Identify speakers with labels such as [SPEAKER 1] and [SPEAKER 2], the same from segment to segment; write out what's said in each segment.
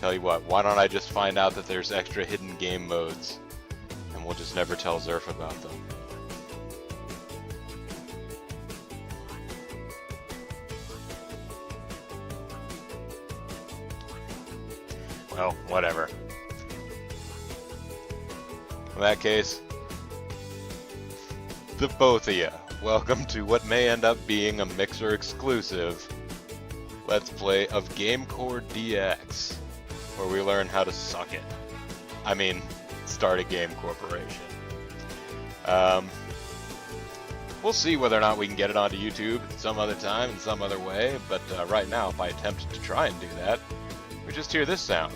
[SPEAKER 1] Tell you what, why don't I just find out that there's extra hidden game modes, and we'll just never tell Zerf about them. Well, whatever. In that case, the both of you, welcome to what may end up being a Mixer exclusive Let's Play of GameCorp DX, where we learn how to suck it. I mean, start a game corporation. We'll see whether or not we can get it onto YouTube some other time in some other way, but right now, if I attempt to try and do that, we just hear this sound.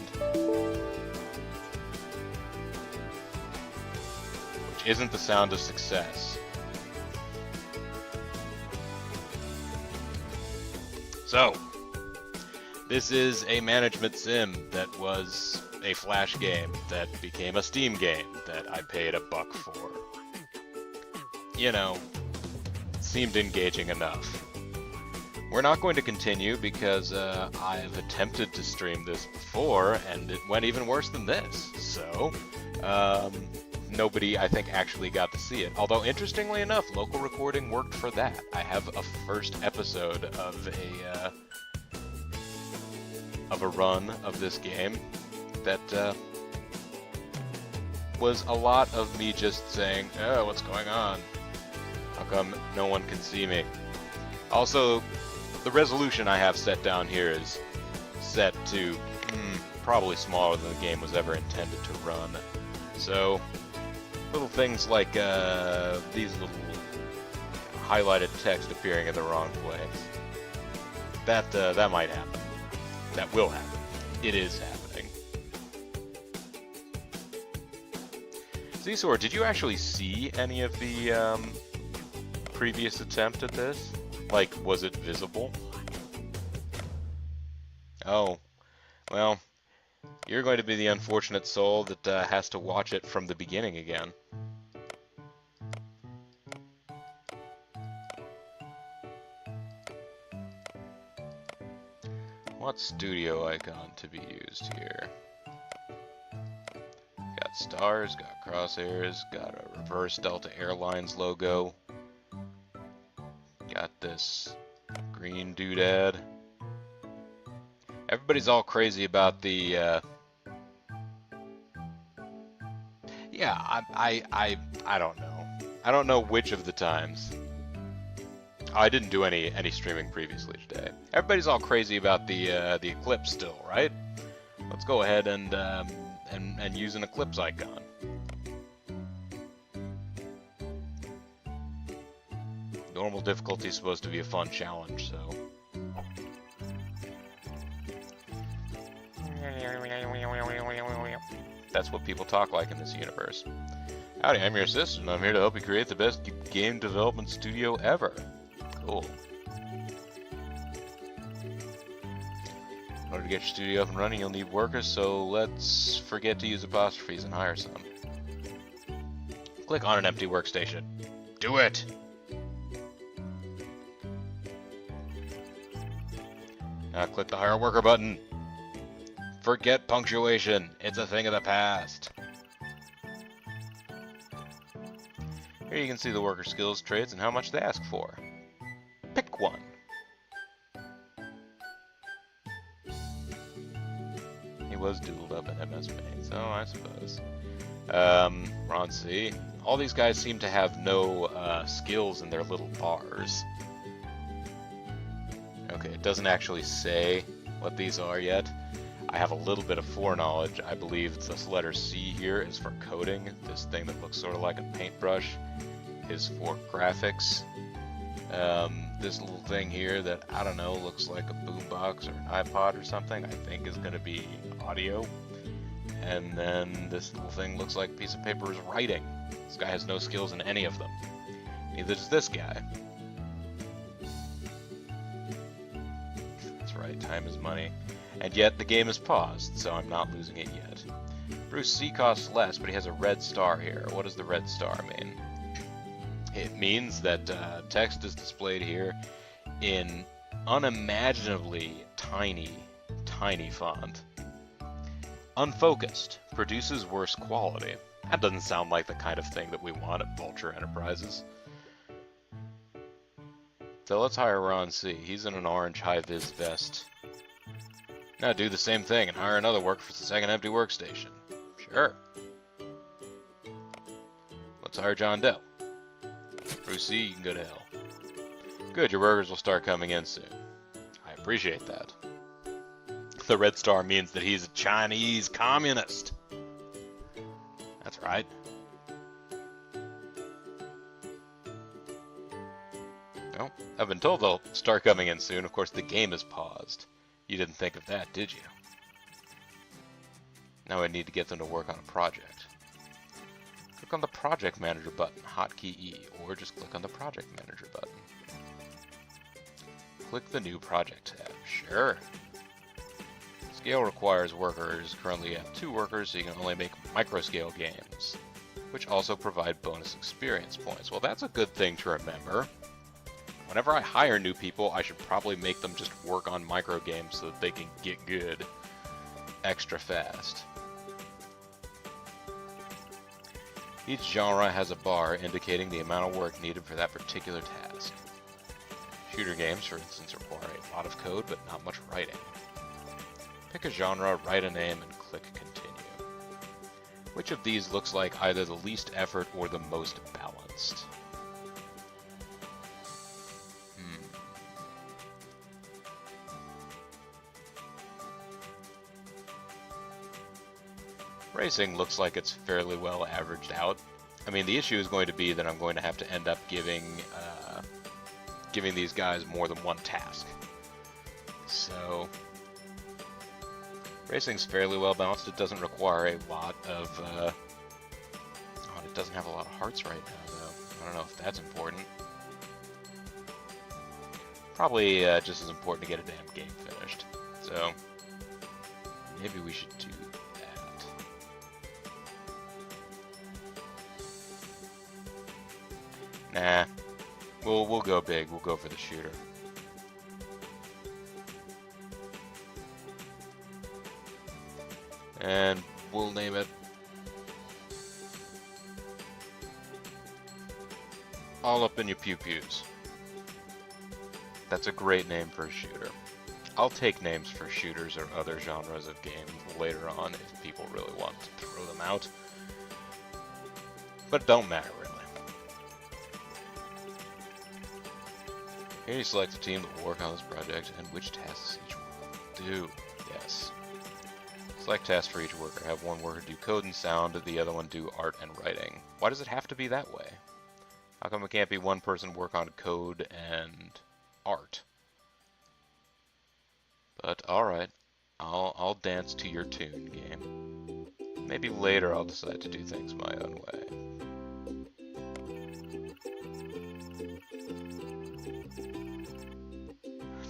[SPEAKER 1] Which isn't the sound of success. So, this is a management sim that was a Flash game that became a Steam game that I paid $1 for. You know, seemed engaging enough. We're not going to continue because I've attempted to stream this before and it went even worse than this. So, nobody, I think, actually got to see it. Although, interestingly enough, local recording worked for that. I have a first episode of a run of this game that was a lot of me just saying, oh, what's going on? How come no one can see me? Also, the resolution I have set down here is set to probably smaller than the game was ever intended to run. So, little things like these little highlighted text appearing in the wrong place. That might happen. That will happen. It is happening. Zsor, did you actually see any of the previous attempt at this? Like, was it visible? Oh, well, you're going to be the unfortunate soul that has to watch it from the beginning again. What studio icon to be used here? Got stars, got crosshairs, got a reverse Delta Airlines logo. Got this green doodad. Everybody's all crazy about the yeah, I don't know. I don't know which of the times. I didn't do any streaming previously today. Everybody's all crazy about the eclipse still, right? Let's go ahead and use an eclipse icon. Normal difficulty is supposed to be a fun challenge, so. That's what people talk like in this universe. Howdy, I'm your assistant. I'm here to help you create the best game development studio ever. Cool. In order to get your studio up and running, you'll need workers, so let's forget to use apostrophes and hire some. Click on an empty workstation. Do it! Now click the hire worker button. Forget punctuation. It's a thing of the past. Here you can see the worker skills, trades, and how much they ask for. Pick one. He was doodled up in MS Paint, so I suppose. Ron C. All these guys seem to have no skills in their little bars. Okay, it doesn't actually say what these are yet. I have a little bit of foreknowledge. I believe this letter C here is for coding. This thing that looks sort of like a paintbrush is for graphics. This little thing here that, I don't know, looks like a boombox or an iPod or something, I think is going to be audio. And then this little thing looks like a piece of paper is writing. This guy has no skills in any of them. Neither does this guy. That's right, time is money. And yet the game is paused, so I'm not losing it yet. Bruce C costs less, but he has a red star here. What does the red star mean? It means that text is displayed here in unimaginably tiny font. Unfocused. Produces worse quality. That doesn't sound like the kind of thing that we want at Vulture Enterprises. So let's hire Ron C. He's in an orange high-vis vest. Now do the same thing and hire another worker for the second empty workstation. Sure. Let's hire John Doe. Bruce C, you can go to hell. Good, your workers will start coming in soon. I appreciate that. The red star means that he's a Chinese communist. That's right. Well, I've been told they'll start coming in soon. Of course, the game is paused. You didn't think of that, did you? Now I need to get them to work on a project. Click on the Project Manager button, hotkey E, or just click on the Project Manager button. Click the New Project tab. Sure. Scale requires workers. Currently you have 2 workers, so you can only make micro-scale games, which also provide bonus experience points. Well, that's a good thing to remember. Whenever I hire new people, I should probably make them just work on micro games so that they can get good extra fast. Each genre has a bar indicating the amount of work needed for that particular task. Shooter games, for instance, require a lot of code but not much writing. Pick a genre, write a name, and click Continue. Which of these looks like either the least effort or the most balanced? Racing looks like it's fairly well averaged out. I mean, the issue is going to be that I'm going to have to end up giving these guys more than one task. So, racing's fairly well balanced. It doesn't require a lot of, oh, it doesn't have a lot of hearts right now, though. I don't know if that's important. Probably just as important to get a damn game finished. So, maybe we should do nah, we'll go big. We'll go for the shooter. And we'll name it All Up in Your Pew Pews. That's a great name for a shooter. I'll take names for shooters or other genres of games later on if people really want to throw them out. But it don't matter really. Here you select the team that will work on this project and which tasks each worker will do. Yes. Select tasks for each worker. Have one worker do code and sound, the other one do art and writing. Why does it have to be that way? How come it can't be one person work on code and art? But alright, I'll dance to your tune, game. Maybe later I'll decide to do things my own way.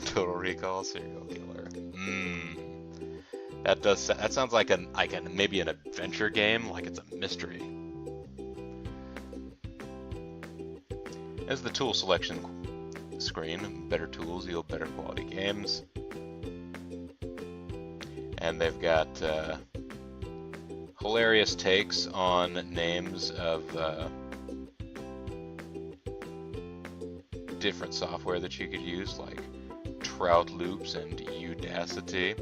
[SPEAKER 1] Total Recall serial killer. That sounds like maybe an adventure game, like it's a mystery. As the tool selection screen, better tools yield better quality games. And they've got hilarious takes on names of different software that you could use, like Trout Loops and Udacity.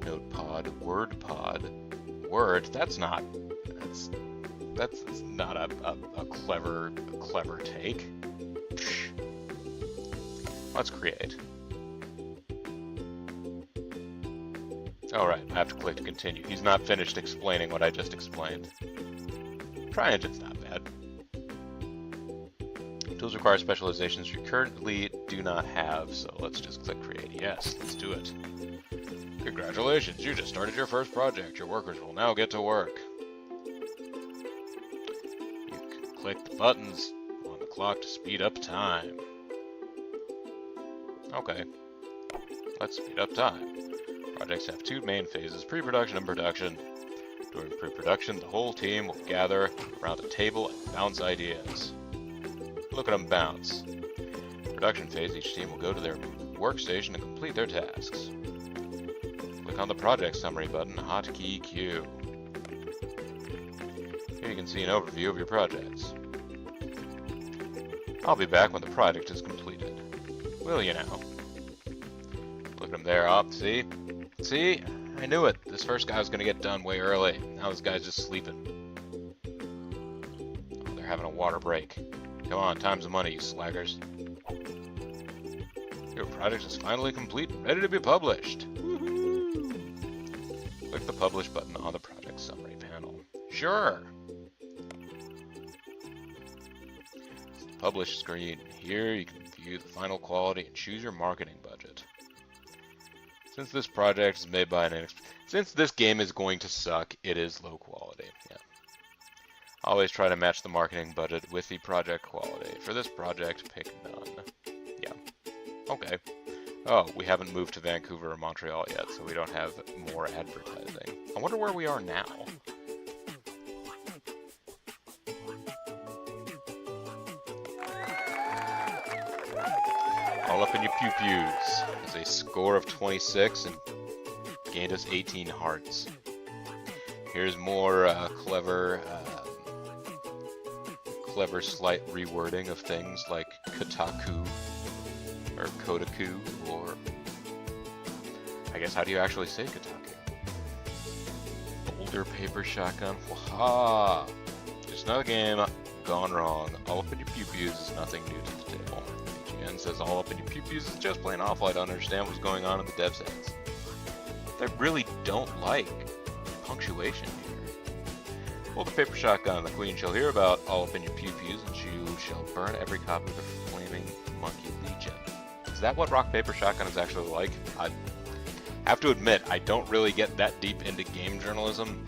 [SPEAKER 1] Notepod, WordPod. Word, that's not a clever take. Let's create. Alright, I have to click to continue. He's not finished explaining what I just explained. CryEngine's not bad. Tools require specializations you currently do not have, so let's just click create. Yes, let's do it. Congratulations, you just started your first project. Your workers will now get to work. You can click the buttons on the clock to speed up time. Okay, let's speed up time. Projects have 2 main phases, pre-production and production. During pre-production, the whole team will gather around a table and bounce ideas. Look at them bounce. production phase, each team will go to their workstation and complete their tasks. Click on the project summary button, hotkey Q. Here you can see an overview of your projects. I'll be back when the project is completed. Will you now? Look at him there, up, see? See? I knew it. This first guy was gonna get done way early. Now this guy's just sleeping. Oh, they're having a water break. Come on, time's the money, you slackers. Your project is finally complete and ready to be published. Woohoo! Click the publish button on the project summary panel. Sure! It's the publish screen. Here you can view the final quality and choose your marketing budget. Since this project is made by since this game is going to suck, it is low quality. Yeah. Always try to match the marketing budget with the project quality. For this project, pick none. Yeah. Okay. Oh, we haven't moved to Vancouver or Montreal yet, so we don't have more advertising. I wonder where we are now. All up in your pew-pews. There's a score of 26 and gained us 18 hearts. Here's more clever slight rewording of things like Kotaku or Kotaku, or I guess how do you actually say Kotaku? Boulder paper shotgun. Waha! Just another game gone wrong. All up in your pew-pews is nothing new to the table. And says all up in your pew-pews is just plain awful. I don't understand what's going on in the devs' heads. They really don't like punctuation here. Pull the paper shotgun and the queen shall hear about all up in your pew-pews, and you shall burn every copy of the Flaming Monkey Legion. Is that what rock, paper, shotgun is actually like? I have to admit, I don't really get that deep into game journalism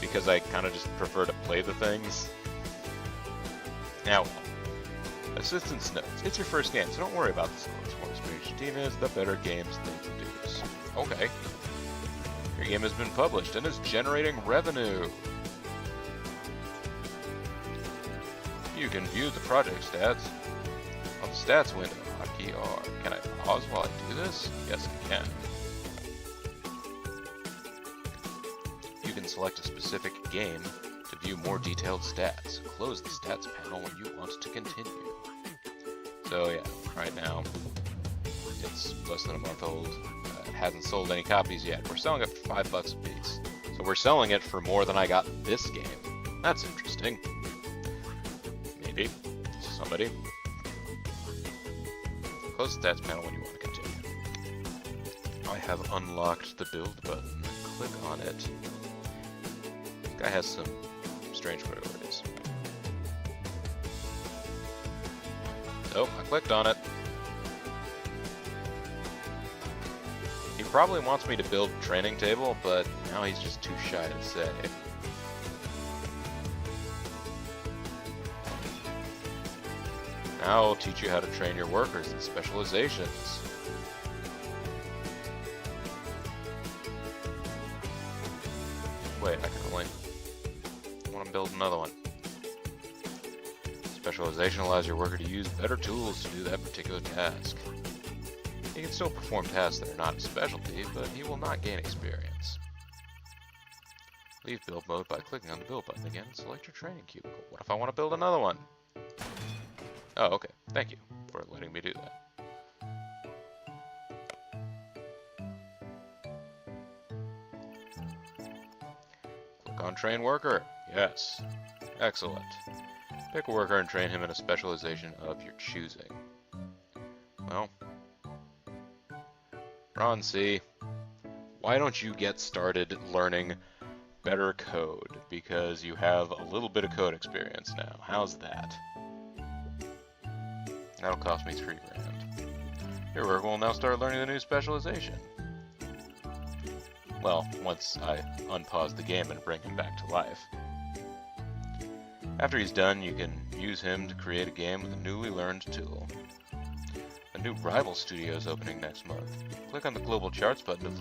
[SPEAKER 1] because I kind of just prefer to play the things. Now, assistance notes. It's your first game, so don't worry about the scores. The more experienced your team is, the better games they produce. Okay. Your game has been published and is generating revenue. You can view the project stats on the stats window. Hotkey R. Can I pause while I do this? Yes, I can. You can select a specific game to view more detailed stats. Close the stats panel when you want to continue. So yeah, right now it's less than a month old. It hasn't sold any copies yet. We're selling it for $5 a piece. So we're selling it for more than I got this game. That's interesting. Maybe. Somebody. Close the stats panel when you want to continue. I have unlocked the build button. Click on it. This guy has some strange priorities. So, I clicked on it. He probably wants me to build a training table, but now he's just too shy to say. Now I'll teach you how to train your workers in specializations. Wait, I can only... I want to build another one. Specialization allows your worker to use better tools to do that particular task. He can still perform tasks that are not his specialty, but he will not gain experience. Leave build mode by clicking on the build button again and select your training cubicle. What if I want to build another one? Oh, okay. Thank you for letting me do that. Click on Train Worker. Yes. Excellent. Pick a worker and train him in a specialization of your choosing. Well, Ron C., why don't you get started learning better code? Because you have a little bit of code experience now. How's that? That'll cost me $3 grand. Your worker will now start learning the new specialization. Well, once I unpause the game and bring him back to life. After he's done, you can use him to create a game with a newly learned tool. A new Rival Studio is opening next month. Click on the Global Charts button to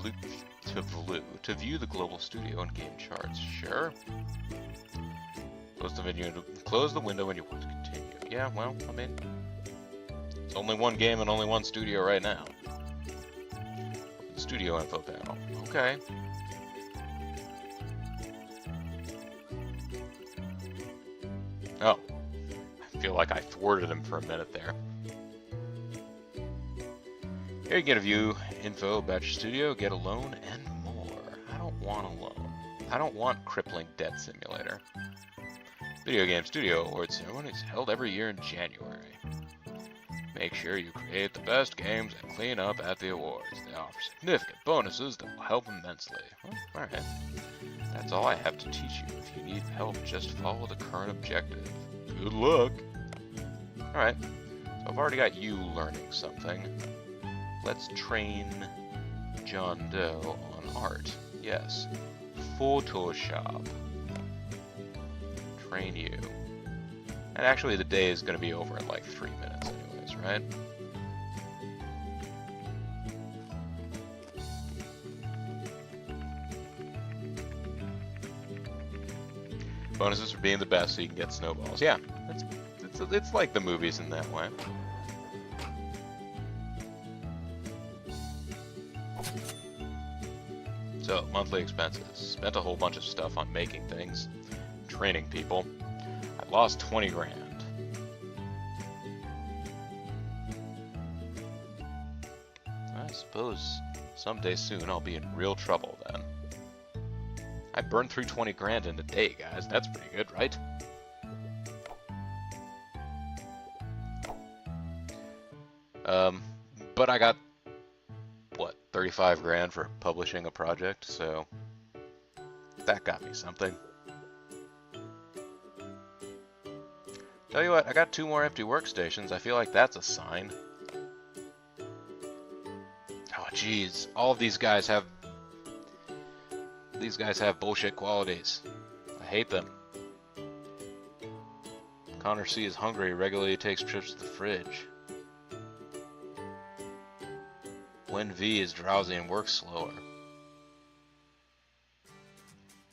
[SPEAKER 1] view the Global Studio and game charts. Sure. Close the window when you want to continue. Yeah, well, I mean, It's only one game and only one studio right now. Studio info panel. Okay. Oh. I feel like I thwarted him for a minute there. Here you get a view, info about your studio, get a loan, and more. I don't want a loan. I don't want crippling debt simulator. Video Game Studio Award ceremony is held every year in January. Make sure you create the best games and clean up at the awards. They offer significant bonuses that will help immensely. Well, alright. That's all I have to teach you. If you need help, just follow the current objective. Good luck! Alright. So I've already got you learning something. Let's train John Doe on art. Yes. Photoshop. Train you. And actually the day is going to be over in like 3 minutes anyways, right? Bonuses for being the best so you can get snowballs. Yeah, it's like the movies in that way. So, monthly expenses. Spent a whole bunch of stuff on making things, training people. I lost 20 grand. I suppose someday soon I'll be in real trouble then. I burned through 20 grand in a day, guys. That's pretty good, right? But I got, what, 35 grand for publishing a project, so that got me something. Tell you what, I got 2 more empty workstations. I feel like that's a sign. Oh, jeez. All of these guys have bullshit qualities. I hate them. Connor C is hungry, regularly takes trips to the fridge. Wen V is drowsy and works slower.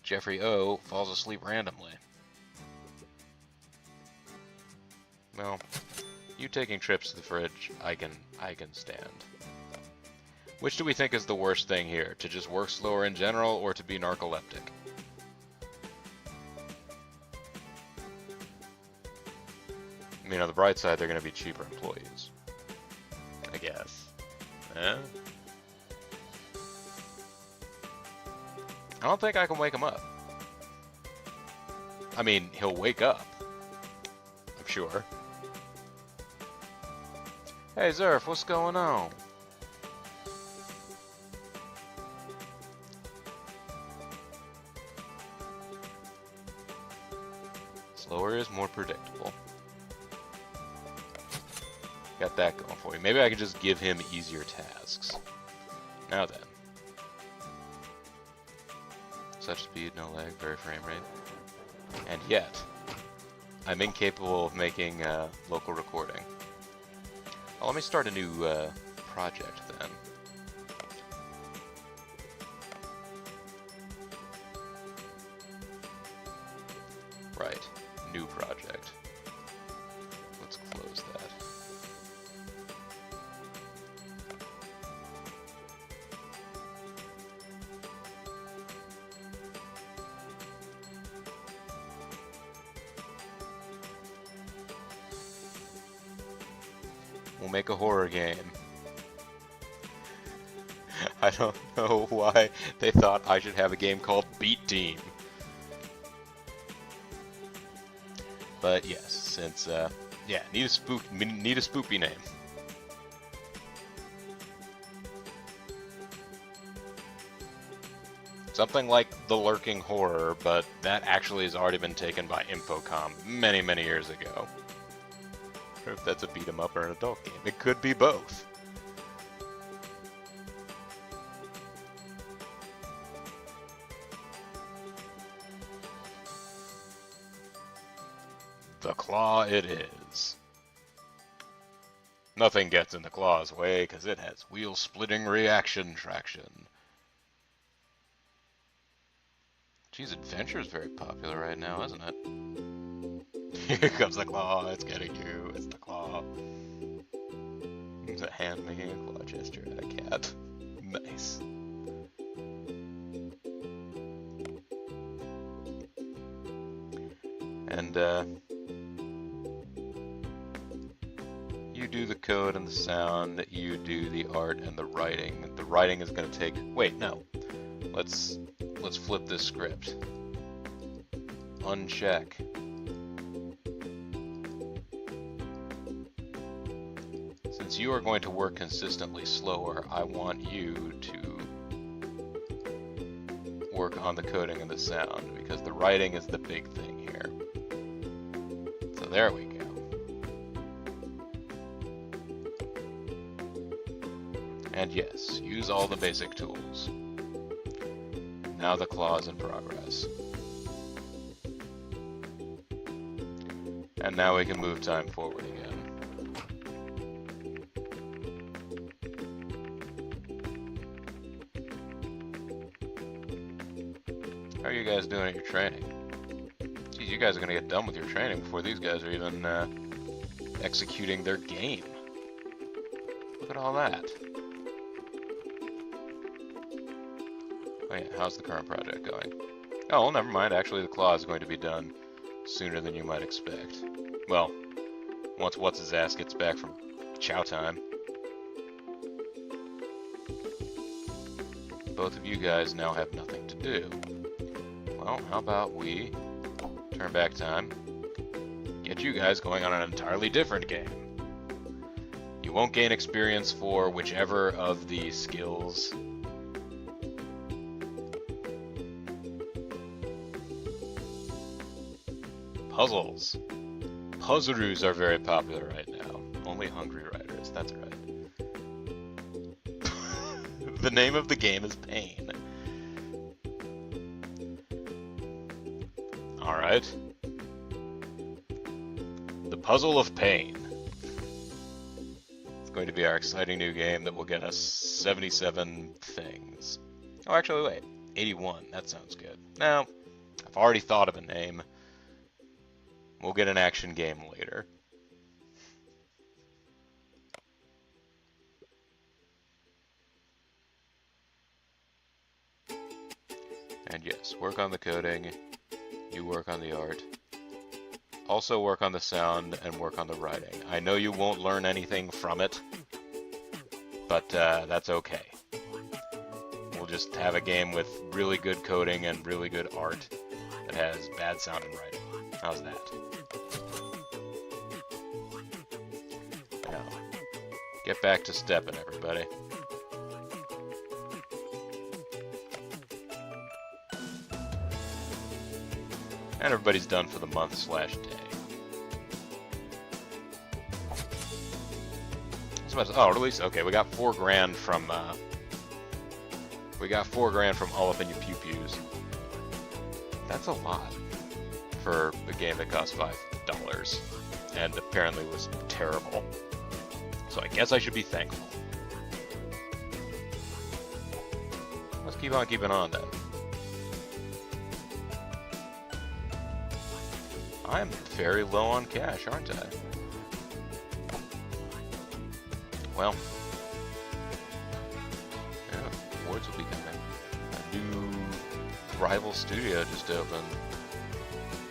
[SPEAKER 1] Jeffrey O falls asleep randomly. Well, you taking trips to the fridge, I can stand. Which do we think is the worst thing here? To just work slower in general, or to be narcoleptic? I mean, on the bright side, they're going to be cheaper employees. I guess. Eh? I don't think I can wake him up. I mean, he'll wake up. I'm sure. Hey, Zerf, what's going on? Slower is more predictable. Got that going for you. Maybe I could just give him easier tasks. Now then. Such speed, no lag, very frame rate. And yet, I'm incapable of making local recording. Well, let me start a new project then. Right, new project. Let's close that. We'll make a horror game. I don't know why they thought I should have a game called Beat Team. But yes, since yeah, need a spoopy name. Something like The Lurking Horror, but that actually has already been taken by Infocom many, many years ago. Or if that's a beat 'em up or an adult game. It could be both. The Claw it is. Nothing gets in the Claw's way because it has wheel-splitting reaction traction. Geez, Adventure is very popular right now, isn't it? Here comes the Claw, it's getting you, it's the Claw. A hand making a claw gesture at a cat. Nice. And you do the code and the sound, you do the art and the writing. The writing is going to take... Wait, no. Let's flip this script. Uncheck. Since you are going to work consistently slower, I want you to work on the coding and the sound, because the writing is the big thing here. So there we go. And yes, use all the basic tools. Now the claw is in progress. And now we can move time forward again. How are you guys doing at your training? Geez, you guys are gonna get done with your training before these guys are even executing their game. Look at all that. Oh yeah, how's the current project going? Oh, well, never mind. Actually, the claw is going to be done sooner than you might expect. Well, once What's-His-Ass gets back from chow time. Both of you guys now have nothing to do. Well, how about we turn back time, get you guys going on an entirely different game. You won't gain experience for whichever of the skills. Puzzles. Puzzleroos are very popular right now. Only hungry writers, that's right. The name of the game is Pain. Alright. The Puzzle of Pain. It's going to be our exciting new game that will get us 77 things. Oh, actually, wait. 81. That sounds good. Now, I've already thought of a name. We'll get an action game later. And yes, work on the coding. You work on the art. Also work on the sound and work on the writing. I know you won't learn anything from it, but that's okay. We'll just have a game with really good coding and really good art that has bad sound and writing. How's that? Now, get back to stepping, everybody. And everybody's done for the month/day. Oh, release. Okay, we got $4,000 from. We got $4,000 from All Up in Your Pew Pews. That's a lot for a game that cost $5 and apparently was terrible. So I guess I should be thankful. Let's keep on keeping on then. I'm very low on cash, aren't I? Well, yeah, awards will be coming. A new rival studio just opened.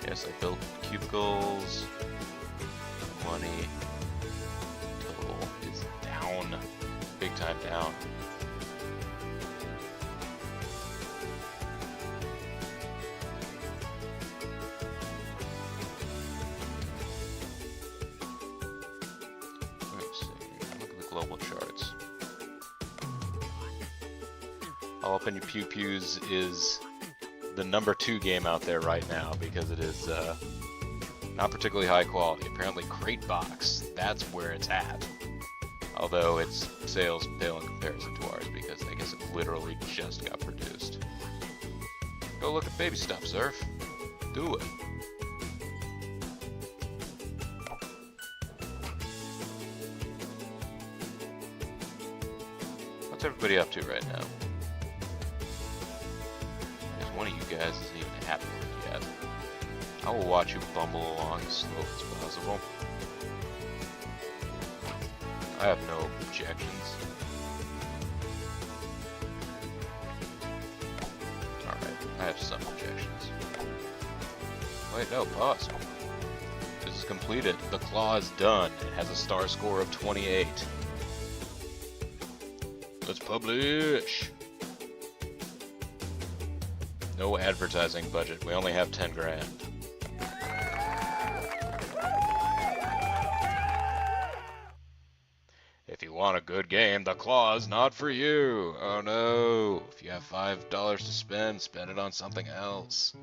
[SPEAKER 1] Yes, I built cubicles. Money total is down. Big time down. Global charts. All Up in Your Pew Pews is the #2 game out there right now because it is not particularly high quality. Apparently Crate Box, that's where it's at. Although its sales pale in comparison to ours because I guess it literally just got produced. Go look at baby stuff, Surf. Do it. What's everybody up to right now? Because one of you guys isn't even at work yet. I will watch you bumble along as slow as possible. I have no objections. Alright, I have some objections. Wait, no, pause. This is completed. The claw is done. It has a star score of 28. Let's publish! No advertising budget. We only have 10 grand. If you want a good game, the claw's not for you. Oh no. If you have $5 to spend, spend it on something else.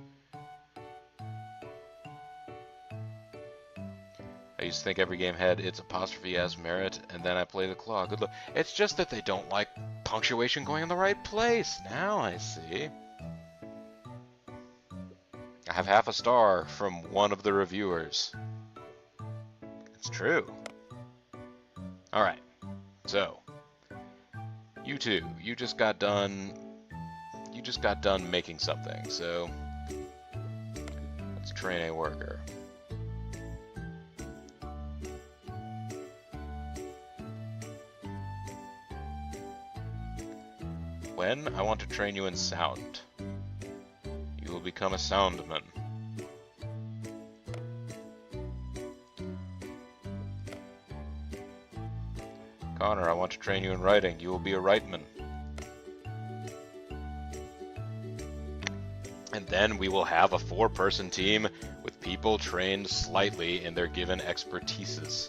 [SPEAKER 1] I used to think every game had its apostrophe as merit, and then I play the claw. Good luck. It's just that they don't like punctuation going in the right place. Now I see. I have half a star from one of the reviewers. It's true. Alright. So, you two, you just got done making something, so let's train a worker. When I want to train you in sound, you will become a soundman. Connor, I want to train you in writing. You will be a writeman. And then we will have a 4-person team with people trained slightly in their given expertises.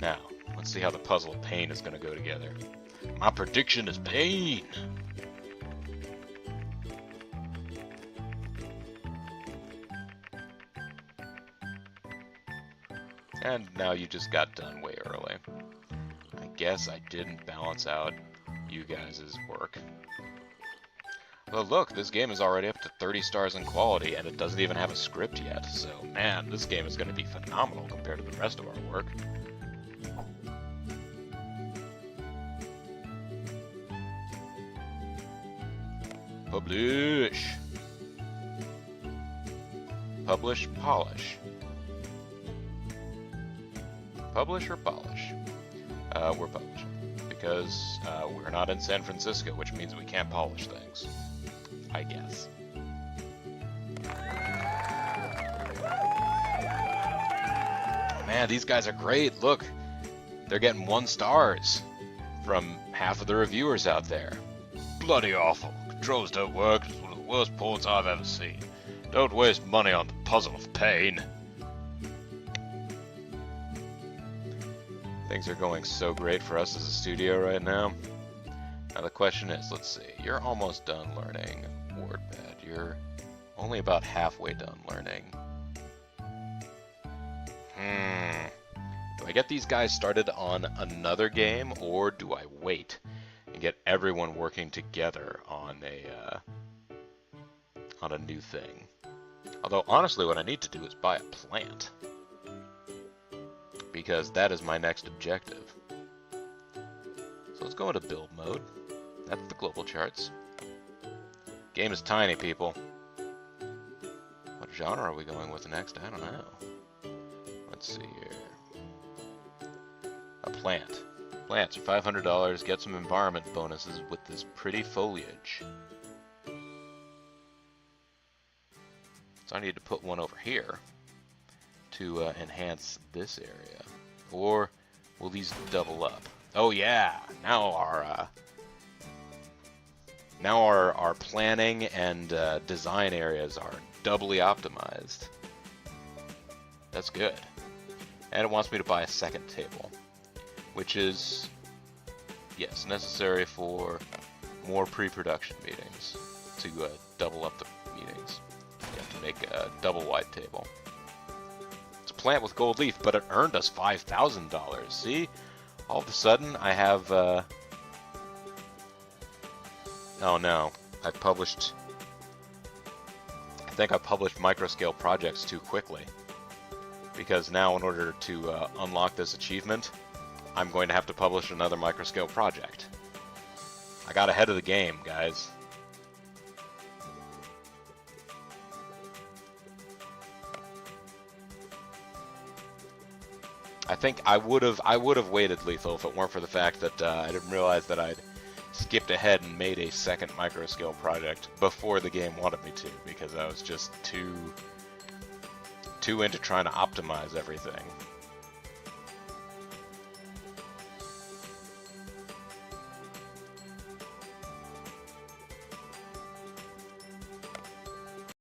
[SPEAKER 1] Now, let's see how the puzzle of pain is going to go together. My prediction is pain! And now you just got done way early. I guess I didn't balance out you guys' work. Well, look, this game is already up to 30 stars in quality, and it doesn't even have a script yet, so man, this game is going to be phenomenal compared to the rest of our work. Publish! Publish, polish. Publish or polish? We're publishing. Because we're not in San Francisco, which means we can't polish things. I guess. Man, these guys are great. Look, they're getting 1 stars from half of the reviewers out there. Bloody awful. Controls don't work. It's one of the worst ports I've ever seen. Don't waste money on the puzzle of pain. Things are going so great for us as a studio right now. Now the question is, let's see, you're almost done learning WordPad. You're only about halfway done learning. Do I get these guys started on another game, or do I wait and get everyone working together on a new thing? Although honestly, what I need to do is buy a plant, because that is my next objective. So let's go into build mode. That's the global charts. Game is tiny, people. What genre are we going with next? I don't know. Let's see here. A plant. Plants are $500. Get some environment bonuses with this pretty foliage. So I need to put one over here to enhance this area. Or will these double up? Oh yeah! Now our planning and design areas are doubly optimized. That's good. And it wants me to buy a second table, which is, yes, necessary for more pre-production meetings to double up the meetings. You have to make a double-wide table. It's a plant with gold leaf, but it earned us $5,000. See? All of a sudden, I have... Oh no, I think I published microscale projects too quickly. Because now, in order to unlock this achievement, I'm going to have to publish another microscale project. I got ahead of the game, guys. I think I would have waited, Lethal, if it weren't for the fact that I didn't realize that I'd skipped ahead and made a second microscale project before the game wanted me to, because I was just too into trying to optimize everything.